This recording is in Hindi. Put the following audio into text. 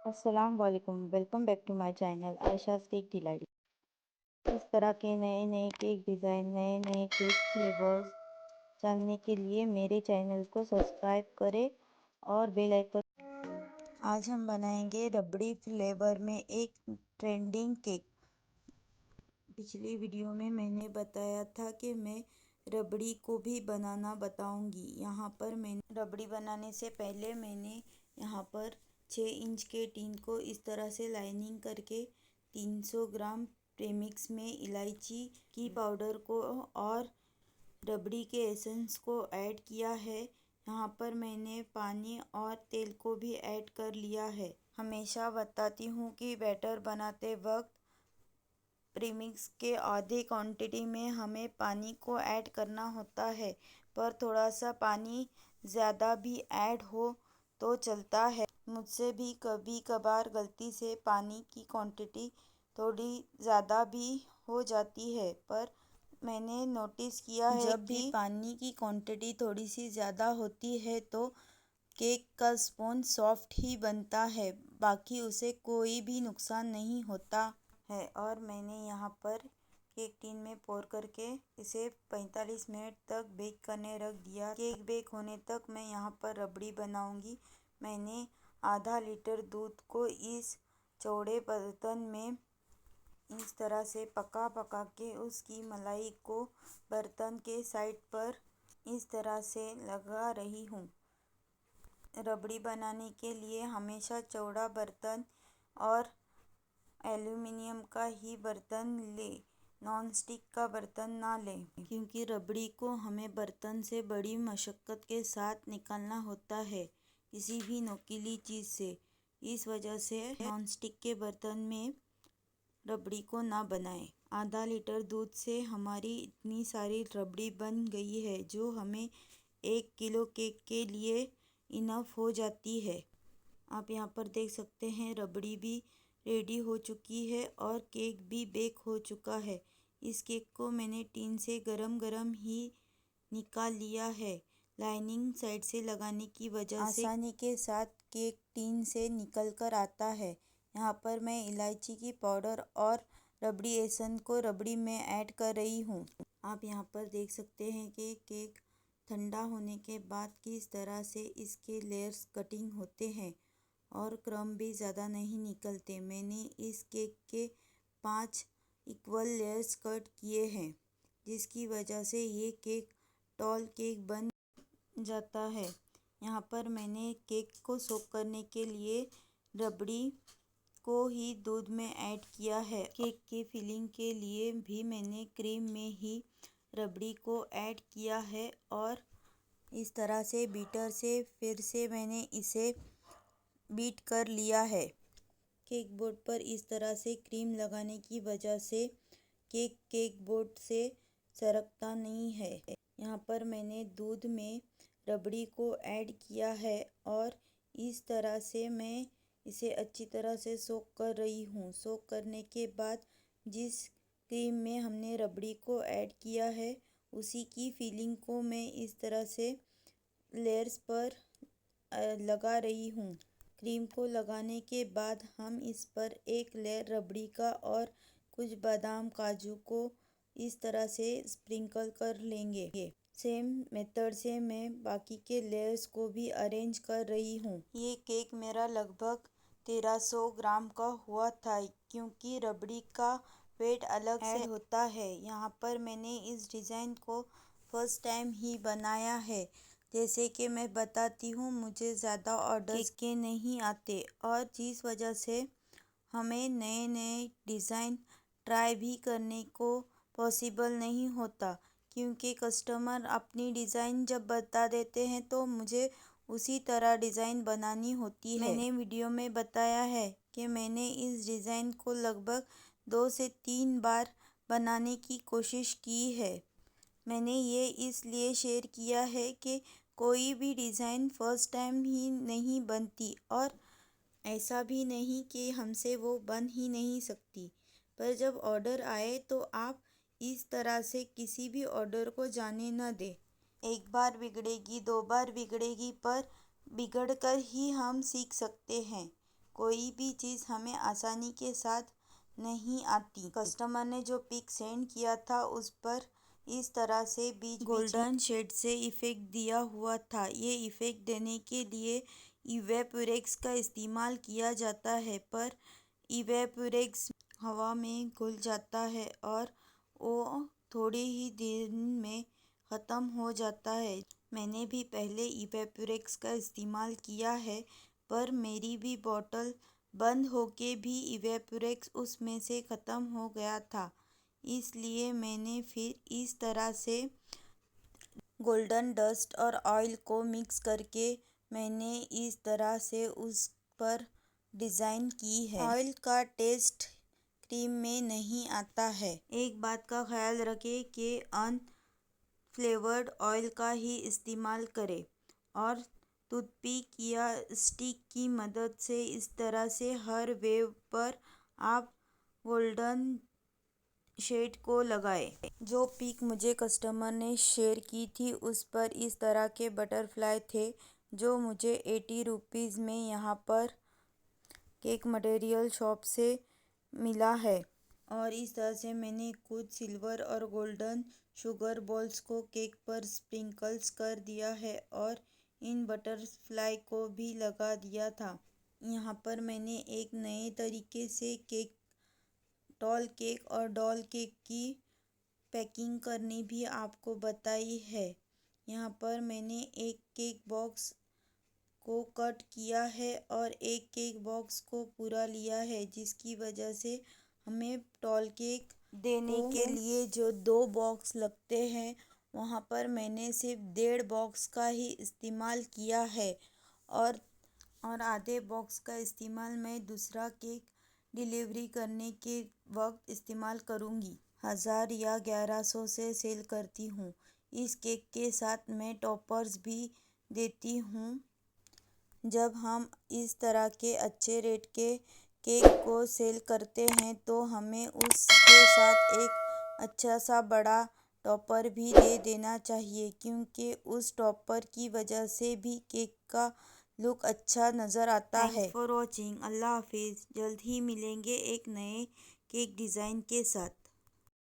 अस्सलाम वालेकुम। Welcome back to my channel Ayesha's cake delight. इस तरह के नए नए केक डिज़ाइन, नए नए केक फ्लेवर्स जानने के लिए मेरे चैनल को सब्सक्राइब करें और बेल आइकन। आज हम बनाएंगे रबड़ी फ्लेवर में एक ट्रेंडिंग केक। पिछली वीडियो में मैंने बताया था कि मैं रबड़ी को भी बनाना बताऊंगी। यहाँ पर मैंने रबड़ी बनाने से पहले मैंने यहाँ पर 6 इंच के टीन को इस तरह से लाइनिंग करके 300 ग्राम प्रेमिक्स में इलायची की पाउडर को और रबड़ी के एसेंस को ऐड किया है। यहाँ पर मैंने पानी और तेल को भी ऐड कर लिया है। हमेशा बताती हूँ कि बैटर बनाते वक्त प्रीमिक्स के आधे क्वांटिटी में हमें पानी को ऐड करना होता है, पर थोड़ा सा पानी ज़्यादा भी ऐड हो तो चलता है। मुझसे भी कभी कभार गलती से पानी की क्वांटिटी थोड़ी ज़्यादा भी हो जाती है, पर मैंने नोटिस किया है जब भी पानी की क्वांटिटी थोड़ी सी ज़्यादा होती है तो केक का स्पॉन्ज सॉफ्ट ही बनता है, बाकी उसे कोई भी नुकसान नहीं होता है। और मैंने यहाँ पर केक टीन में पोर करके इसे 45 मिनट तक बेक करने रख दिया। केक बेक होने तक मैं यहाँ पर रबड़ी बनाऊंगी। मैंने आधा लीटर दूध को इस चौड़े बर्तन में इस तरह से पका पका के उसकी मलाई को बर्तन के साइड पर इस तरह से लगा रही हूँ। रबड़ी बनाने के लिए हमेशा चौड़ा बर्तन और एल्युमिनियम का ही बर्तन ले, नॉन स्टिक का बर्तन ना लें, क्योंकि रबड़ी को हमें बर्तन से बड़ी मशक्क़त के साथ निकालना होता है किसी भी नुकीली चीज़ से। इस वजह से नॉन स्टिक के बर्तन में रबड़ी को ना बनाएं। आधा लीटर दूध से हमारी इतनी सारी रबड़ी बन गई है जो हमें 1 किलो केक के लिए इनफ हो जाती है। आप यहाँ पर देख सकते हैं रबड़ी भी रेडी हो चुकी है और केक भी बेक हो चुका है। इस केक को मैंने टीन से गरम गरम ही निकाल लिया है। लाइनिंग साइड से लगाने की वजह से आसानी के साथ केक टीन से निकल कर आता है। यहाँ पर मैं इलायची की पाउडर और रबड़ी एसन को रबड़ी में ऐड कर रही हूँ। आप यहाँ पर देख सकते हैं कि केक ठंडा होने के बाद किस तरह से इसके लेयर्स कटिंग होते हैं और क्रम्ब भी ज़्यादा नहीं निकलते। मैंने इस केक के 5 इक्वल लेयर्स कट किए हैं, जिसकी वजह से ये केक टॉल केक बन जाता है। यहाँ पर मैंने केक को सोक करने के लिए रबड़ी को ही दूध में ऐड किया है। केक की फिलिंग के लिए भी मैंने क्रीम में ही रबड़ी को ऐड किया है और इस तरह से बीटर से फिर से मैंने इसे बीट कर लिया है। केक बोर्ड पर इस तरह से क्रीम लगाने की वजह से केक बोर्ड से सरकता नहीं है। यहाँ पर मैंने दूध में रबड़ी को ऐड किया है और इस तरह से मैं इसे अच्छी तरह से सोक कर रही हूँ। सोक करने के बाद जिस क्रीम में हमने रबड़ी को ऐड किया है उसी की फीलिंग को मैं इस तरह से लेयर्स पर लगा रही हूँ। क्रीम को लगाने के बाद हम इस पर एक लेयर रबड़ी का और कुछ बादाम काजू को इस तरह से स्प्रिंकल कर लेंगे। सेम मेथड से मैं बाकी के लेयर्स को भी अरेंज कर रही हूँ। ये केक मेरा लगभग 1300 ग्राम का हुआ था, क्योंकि रबड़ी का वेट अलग से होता है। यहाँ पर मैंने इस डिज़ाइन को फर्स्ट टाइम ही बनाया है। जैसे कि मैं बताती हूँ, मुझे ज़्यादा ऑर्डर्स के नहीं आते और जिस वजह से हमें नए नए डिज़ाइन ट्राई भी करने को पॉसिबल नहीं होता, क्योंकि कस्टमर अपनी डिज़ाइन जब बता देते हैं तो मुझे उसी तरह डिज़ाइन बनानी होती है। मैंने वीडियो में बताया है कि मैंने इस डिज़ाइन को लगभग 2 से 3 बार बनाने की कोशिश की है। मैंने ये इसलिए शेयर किया है कि कोई भी डिज़ाइन फर्स्ट टाइम ही नहीं बनती और ऐसा भी नहीं कि हमसे वो बन ही नहीं सकती। पर जब ऑर्डर आए तो आप इस तरह से किसी भी ऑर्डर को जाने न दें। एक बार बिगड़ेगी, 2 बार बिगड़ेगी, पर बिगड़ कर ही हम सीख सकते हैं। कोई भी चीज़ हमें आसानी के साथ नहीं आती। कस्टमर ने जो पिक सेंड किया था उस पर इस तरह से बीच गोल्डन शेड से इफ़ेक्ट दिया हुआ था। ये इफ़ेक्ट देने के लिए इवेपोरेक्स का इस्तेमाल किया जाता है, पर इवेपोरेक्स हवा में घुल जाता है और वो थोड़े ही दिन में ख़त्म हो जाता है। मैंने भी पहले इवेपोरेक्स का इस्तेमाल किया है, पर मेरी भी बॉटल बंद होके भी इवेपोरेक्स उसमें से ख़त्म हो गया था। इसलिए मैंने फिर इस तरह से गोल्डन डस्ट और ऑयल को मिक्स करके मैंने इस तरह से उस पर डिज़ाइन की है। ऑयल का टेस्ट क्रीम में नहीं आता है। एक बात का ख्याल रखें कि अनफ्लेवर्ड ऑयल का ही इस्तेमाल करें और टूथपिक या स्टिक की मदद से इस तरह से हर वेव पर आप गोल्डन शेड को लगाएं। जो पिक मुझे कस्टमर ने शेयर की थी उस पर इस तरह के बटरफ्लाई थे, जो मुझे 80 रुपीज़ में यहाँ पर केक मटेरियल शॉप से मिला है। और इस तरह से मैंने कुछ सिल्वर और गोल्डन शुगर बॉल्स को केक पर स्प्रिंकल्स कर दिया है और इन बटरफ्लाई को भी लगा दिया था। यहाँ पर मैंने एक नए तरीके से केक, टॉल केक और डॉल केक की पैकिंग करनी भी आपको बताई है। यहाँ पर मैंने एक केक बॉक्स को कट किया है और एक केक बॉक्स को पूरा लिया है, जिसकी वजह से हमें टॉल केक देने के लिए जो 2 बॉक्स लगते हैं वहाँ पर मैंने सिर्फ 1.5 बॉक्स का ही इस्तेमाल किया है और आधे बॉक्स का इस्तेमाल मैं दूसरा केक डिलीवरी करने के वक्त इस्तेमाल करूँगी। 1000 या 1100 से सेल करती हूँ। इस केक के साथ मैं टॉपर्स भी देती हूँ। जब हम इस तरह के अच्छे रेट के केक को सेल करते हैं तो हमें उसके साथ एक अच्छा सा बड़ा टॉपर भी दे देना चाहिए, क्योंकि उस टॉपर की वजह से भी केक का लुक अच्छा नज़र आता है। Thanks for watching. अल्लाह हाफिज़। जल्द ही मिलेंगे एक नए केक डिज़ाइन के साथ।